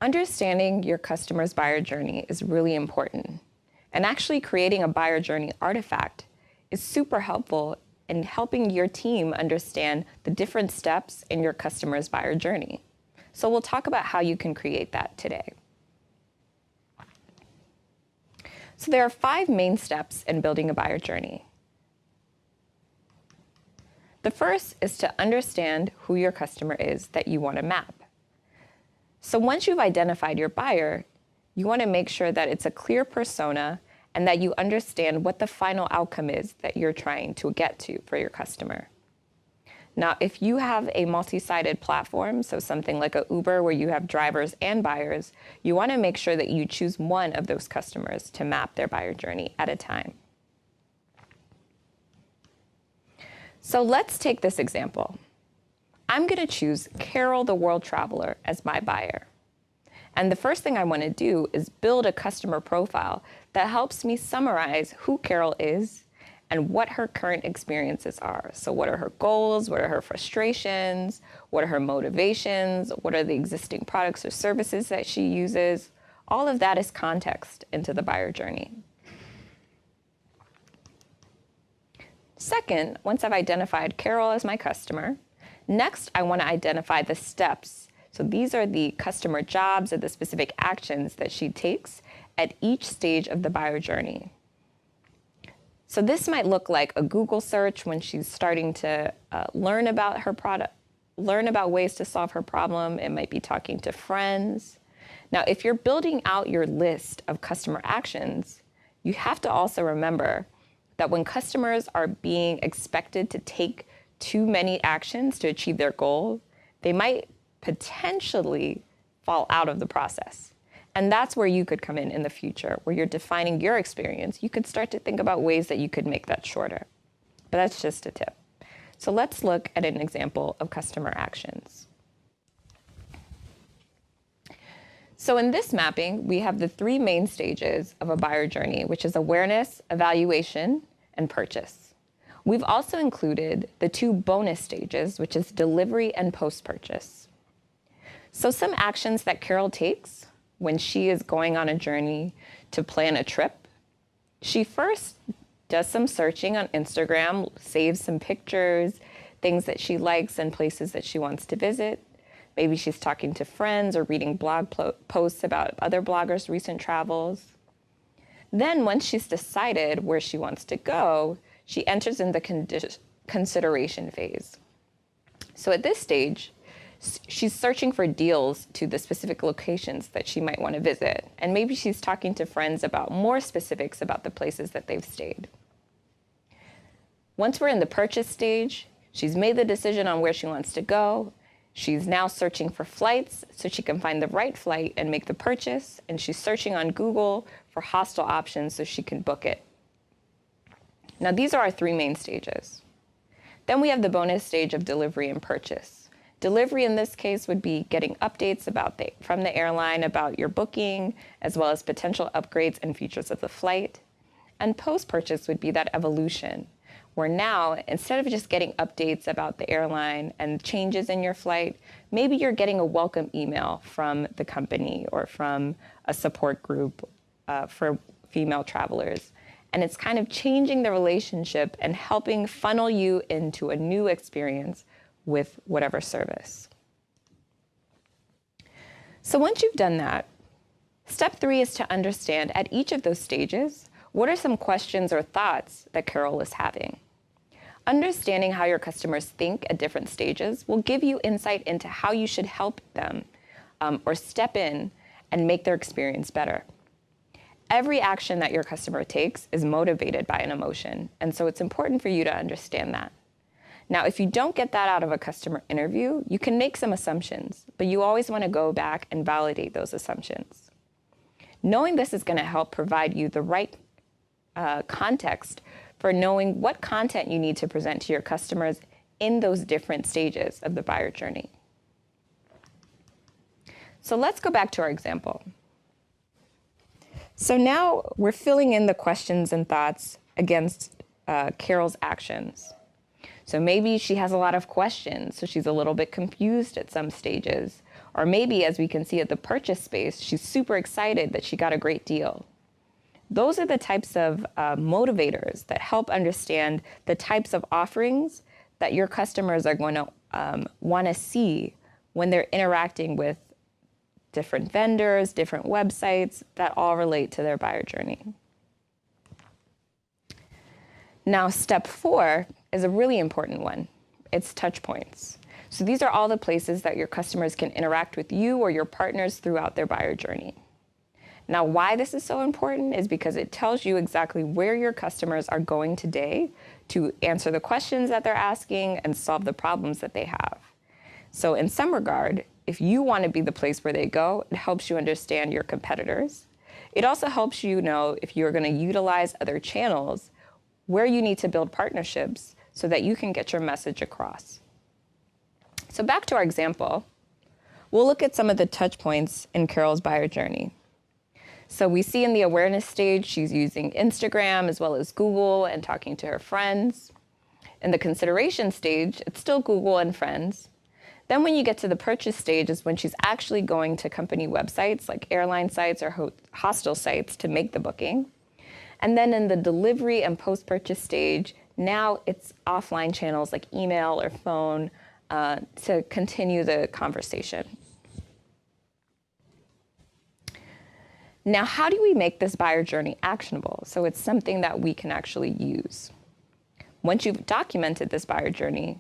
Understanding your customer's buyer journey is really important. And actually creating a buyer journey artifact is super helpful in helping your team understand the different steps in your customer's buyer journey. So we'll talk about how you can create that today. So there are 5 main steps in building a buyer journey. The first is to understand who your customer is that you want to map. So once you've identified your buyer, you want to make sure that it's a clear persona and that you understand what the final outcome is that you're trying to get to for your customer. Now, if you have a multi-sided platform, so something like a Uber where you have drivers and buyers, you want to make sure that you choose one of those customers to map their buyer journey at a time. So let's take this example. I'm going to choose Carol the World Traveler as my buyer. And the first thing I want to do is build a customer profile that helps me summarize who Carol is and what her current experiences are. So what are her goals? What are her frustrations? What are her motivations? What are the existing products or services that she uses? All of that is context into the buyer journey. Second, once I've identified Carol as my customer, next I want to identify the steps. So these are the customer jobs or the specific actions that she takes at each stage of the buyer journey. So this might look like a Google search when she's starting to learn about her product, learn about ways to solve her problem. It might be talking to friends. Now, if you're building out your list of customer actions, you have to also remember that when customers are being expected to take too many actions to achieve their goal, they might potentially fall out of the process. And that's where you could come in the future, where you're defining your experience. You could start to think about ways that you could make that shorter. But that's just a tip. So let's look at an example of customer actions. So in this mapping, we have the 3 main stages of a buyer journey, which is awareness, evaluation, and purchase. We've also included the 2 bonus stages, which is delivery and post-purchase. So some actions that Carol takes when she is going on a journey to plan a trip, she first does some searching on Instagram, saves some pictures, things that she likes and places that she wants to visit. Maybe she's talking to friends or reading blog posts about other bloggers' recent travels. Then once she's decided where she wants to go, she enters in the consideration phase. So at this stage, she's searching for deals to the specific locations that she might want to visit. And maybe she's talking to friends about more specifics about the places that they've stayed. Once we're in the purchase stage, she's made the decision on where she wants to go. She's now searching for flights so she can find the right flight and make the purchase. And she's searching on Google for hostel options so she can book it. Now, these are our 3 main stages. Then we have the bonus stage of delivery and purchase. Delivery in this case would be getting updates from the airline about your booking, as well as potential upgrades and features of the flight. And post-purchase would be that evolution, where now, instead of just getting updates about the airline and changes in your flight, maybe you're getting a welcome email from the company or from a support group for female travelers. And it's kind of changing the relationship and helping funnel you into a new experience with whatever service. So once you've done that, step 3 is to understand at each of those stages, what are some questions or thoughts that Carol is having? Understanding how your customers think at different stages will give you insight into how you should help them or step in and make their experience better. Every action that your customer takes is motivated by an emotion, and so it's important for you to understand that. Now, if you don't get that out of a customer interview, you can make some assumptions, but you always want to go back and validate those assumptions. Knowing this is going to help provide you the right context for knowing what content you need to present to your customers in those different stages of the buyer journey. So let's go back to our example. So now we're filling in the questions and thoughts against Carol's actions. So maybe she has a lot of questions, so she's a little bit confused at some stages. Or maybe, as we can see at the purchase space, she's super excited that she got a great deal. Those are the types of motivators that help understand the types of offerings that your customers are going to want to see when they're interacting with different vendors, different websites that all relate to their buyer journey. Now, step 4 is a really important one. It's touch points. So these are all the places that your customers can interact with you or your partners throughout their buyer journey. Now, why this is so important is because it tells you exactly where your customers are going today to answer the questions that they're asking and solve the problems that they have. So in some regard, if you want to be the place where they go, it helps you understand your competitors. It also helps you know if you're going to utilize other channels, where you need to build partnerships so that you can get your message across. So back to our example, we'll look at some of the touch points in Carol's buyer journey. So we see in the awareness stage, she's using Instagram as well as Google and talking to her friends. In the consideration stage, it's still Google and friends. Then when you get to the purchase stage is when she's actually going to company websites like airline sites or hostel sites to make the booking. And then in the delivery and post-purchase stage, now it's offline channels like email or phone to continue the conversation. Now, how do we make this buyer journey actionable so it's something that we can actually use? Once you've documented this buyer journey,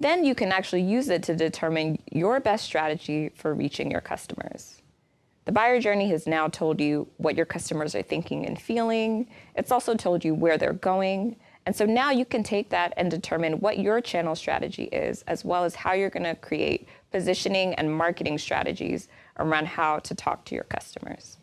then you can actually use it to determine your best strategy for reaching your customers. The buyer journey has now told you what your customers are thinking and feeling. It's also told you where they're going. And so now you can take that and determine what your channel strategy is, as well as how you're going to create positioning and marketing strategies around how to talk to your customers.